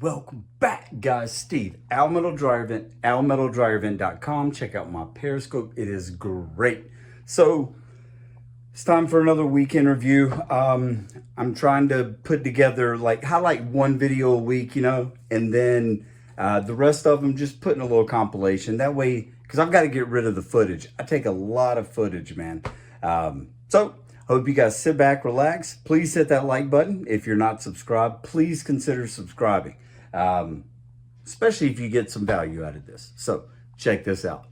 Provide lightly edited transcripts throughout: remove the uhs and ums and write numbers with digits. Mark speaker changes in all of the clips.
Speaker 1: Welcome back, guys. Steve, Al Metal Dryer Vent, almetaldryervent.com. Check out my Periscope. It is great. So it's time for another weekend review. I'm trying to put together highlight one video a week, and then the rest of them just putting a little compilation. That way, because I've got to get rid of the footage. I take a lot of footage, man. So hope you guys sit back, relax. Please hit that like button. If you're not subscribed, please consider subscribing. Especially if you get some value out of this. So check this out.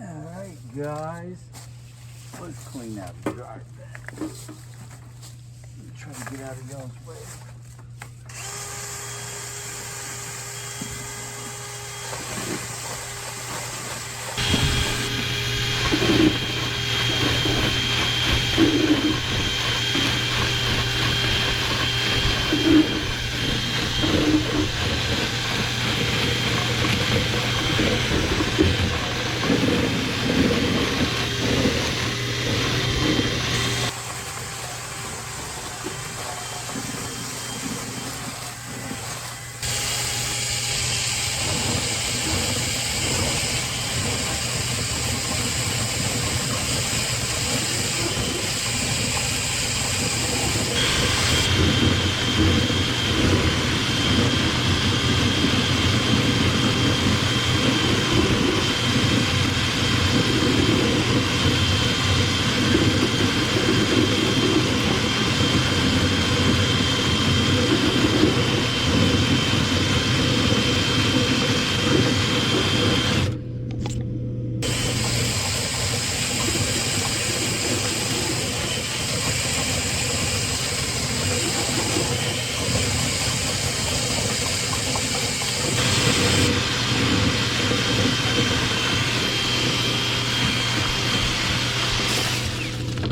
Speaker 1: Alright guys, let's clean out the dryer vent. Let me try to get out of y'all's way.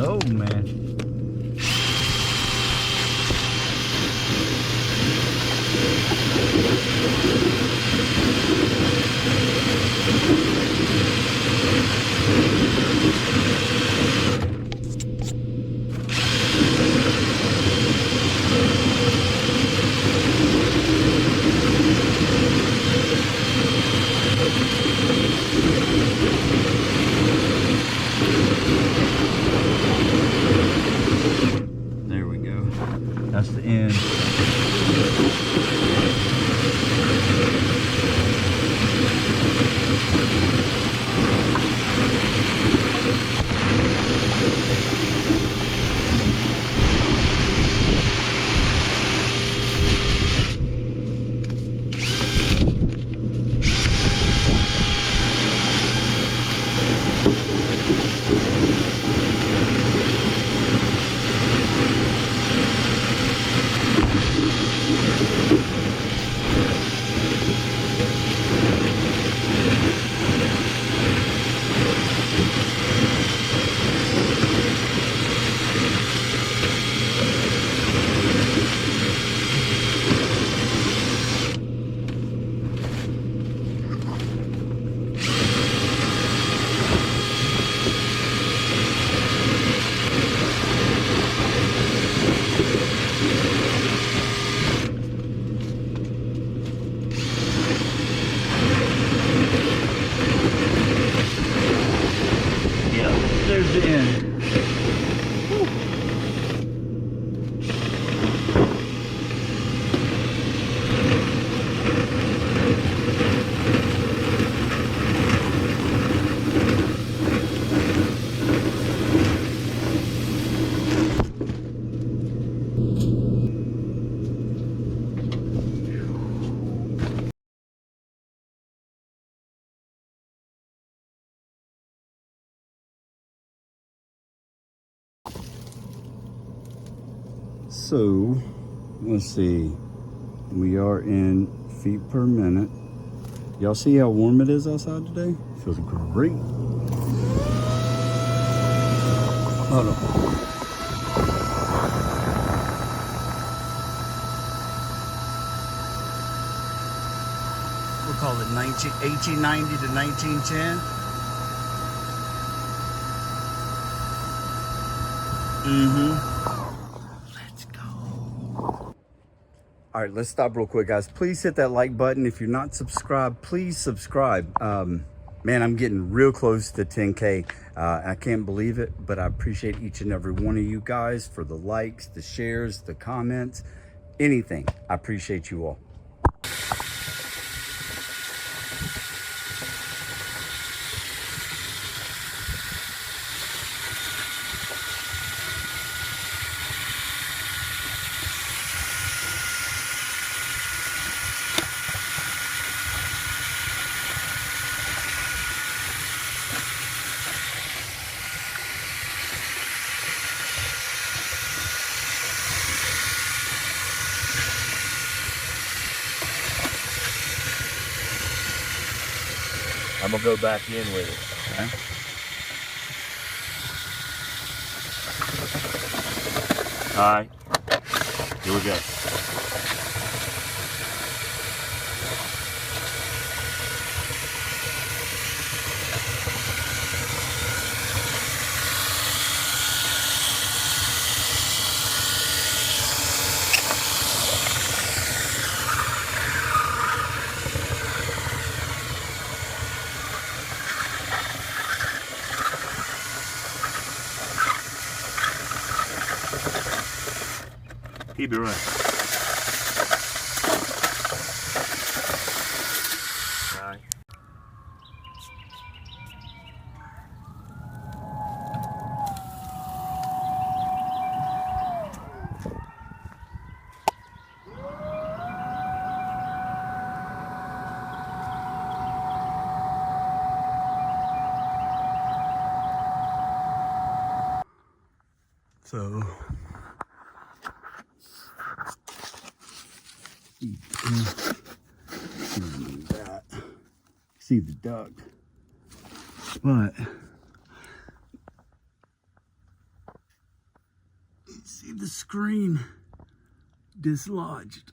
Speaker 1: Oh man. There we go. That's the end. in. So, let's see. We are in feet per minute. Y'all see how warm it is outside today? Feels great. Hold on. We'll call it 1890 to 1910. Let's go. All right, let's stop real quick, guys. Please hit that like button. If you're not subscribed, please subscribe. Man, I'm getting real close to 10K. I can't believe it, but I appreciate each and every one of you guys for the likes, the shares, the comments, anything. I appreciate you all.
Speaker 2: I'm gonna go back in with it. Okay. All right, here we go. Keep it running. All right.
Speaker 1: So, that. See the duck, but see the screen dislodged.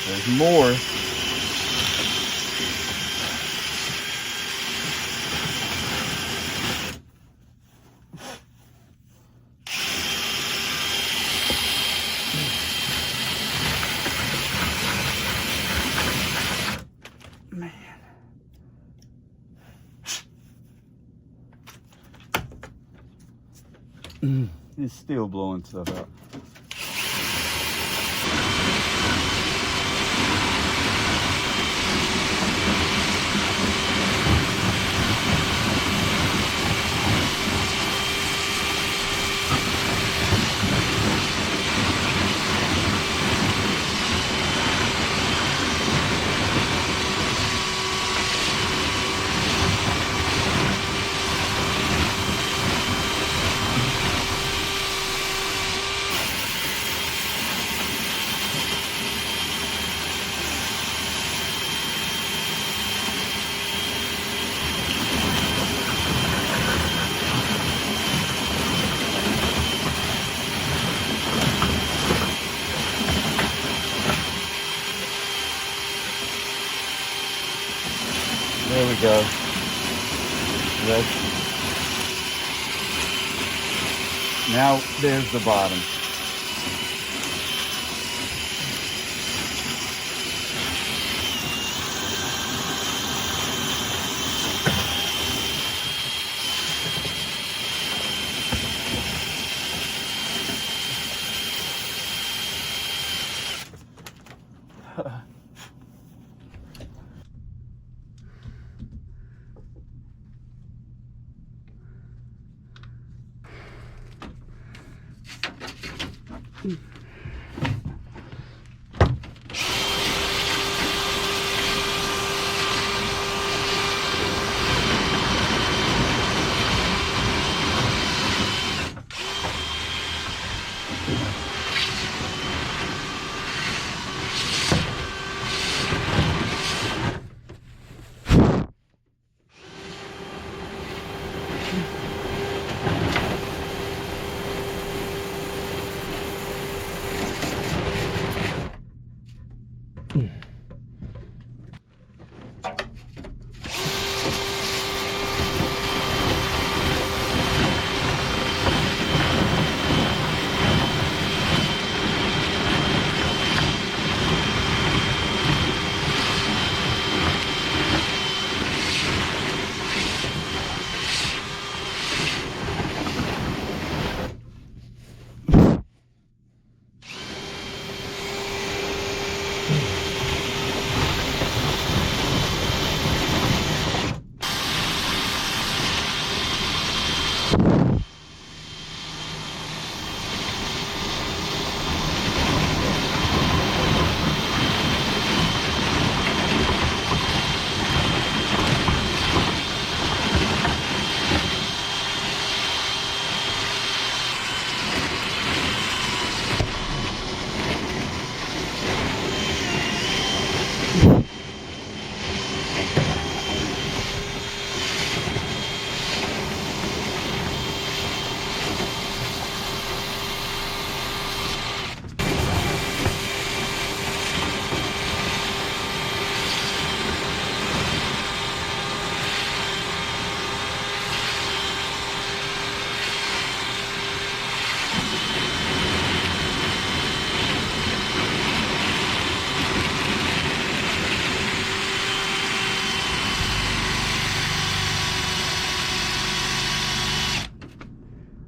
Speaker 1: There's more. It's still blowing stuff out. There we go. Now there's the bottom.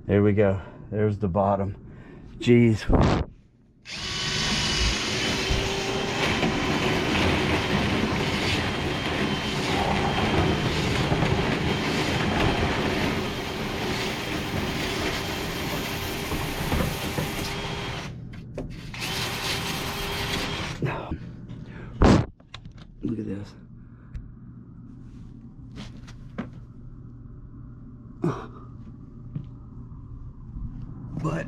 Speaker 1: There we go. There's the bottom. Jeez. Look at this. But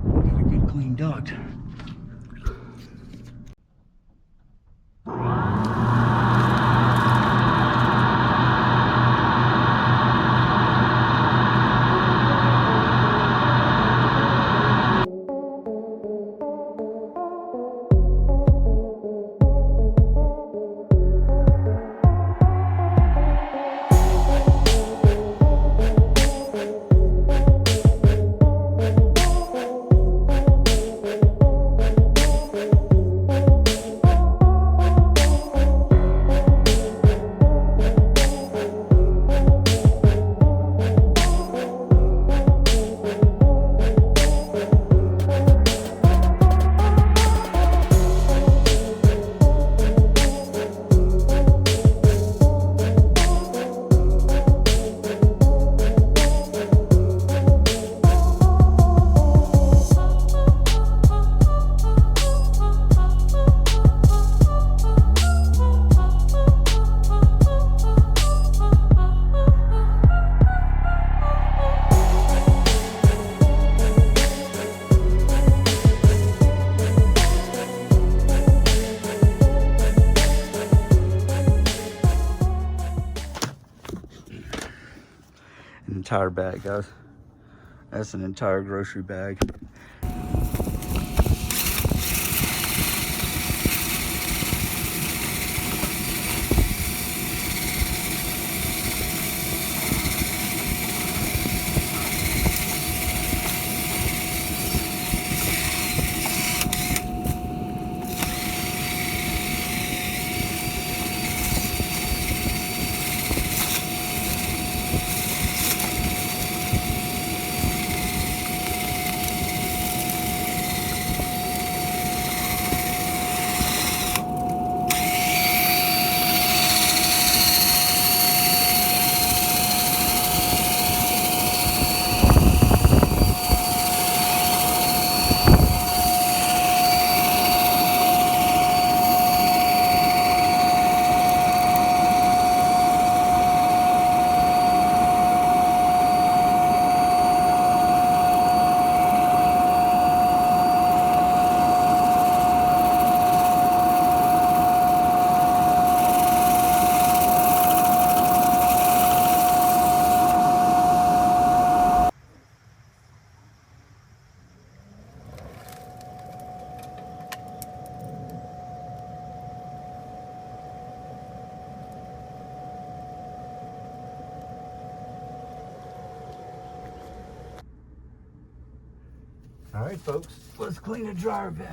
Speaker 1: we got a good clean duct. An entire bag, guys. That's an entire grocery bag. All right, folks, let's clean the dryer vent.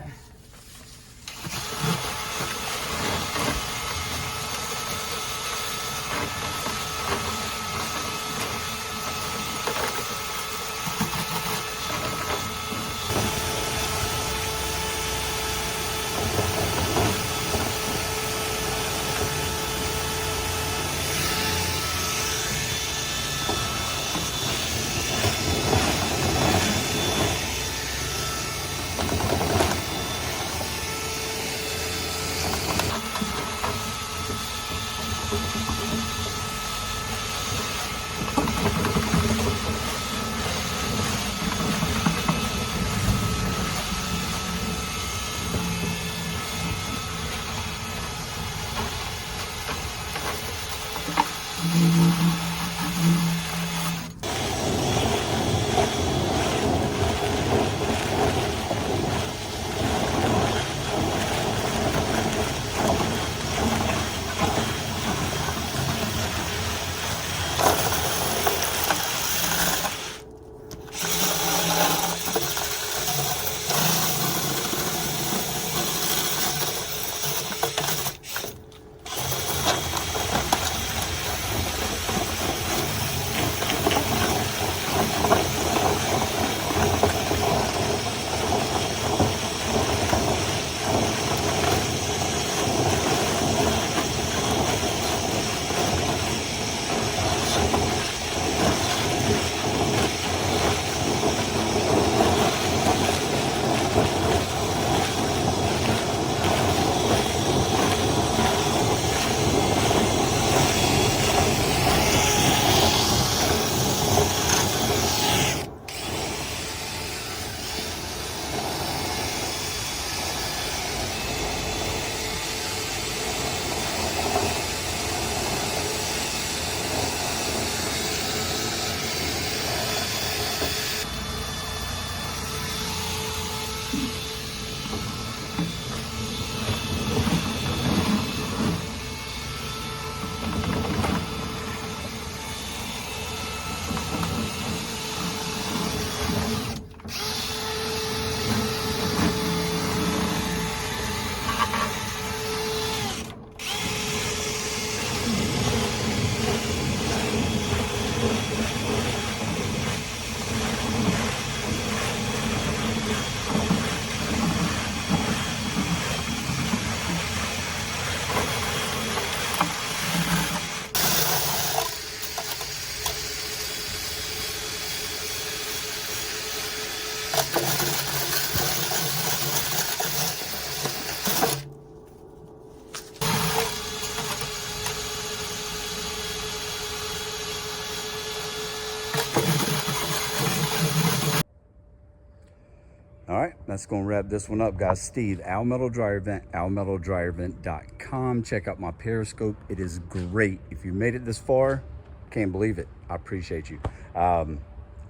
Speaker 1: All right, that's going to wrap this one up, guys. Steve, Al Metal Dryer Vent, almetaldryervent.com. Check out my Periscope. It is great. If you made it this far, can't believe it. I appreciate you.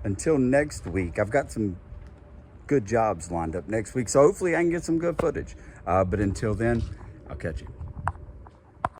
Speaker 1: Until next week, I've got some good jobs lined up next week, so hopefully I can get some good footage. But until then, I'll catch you.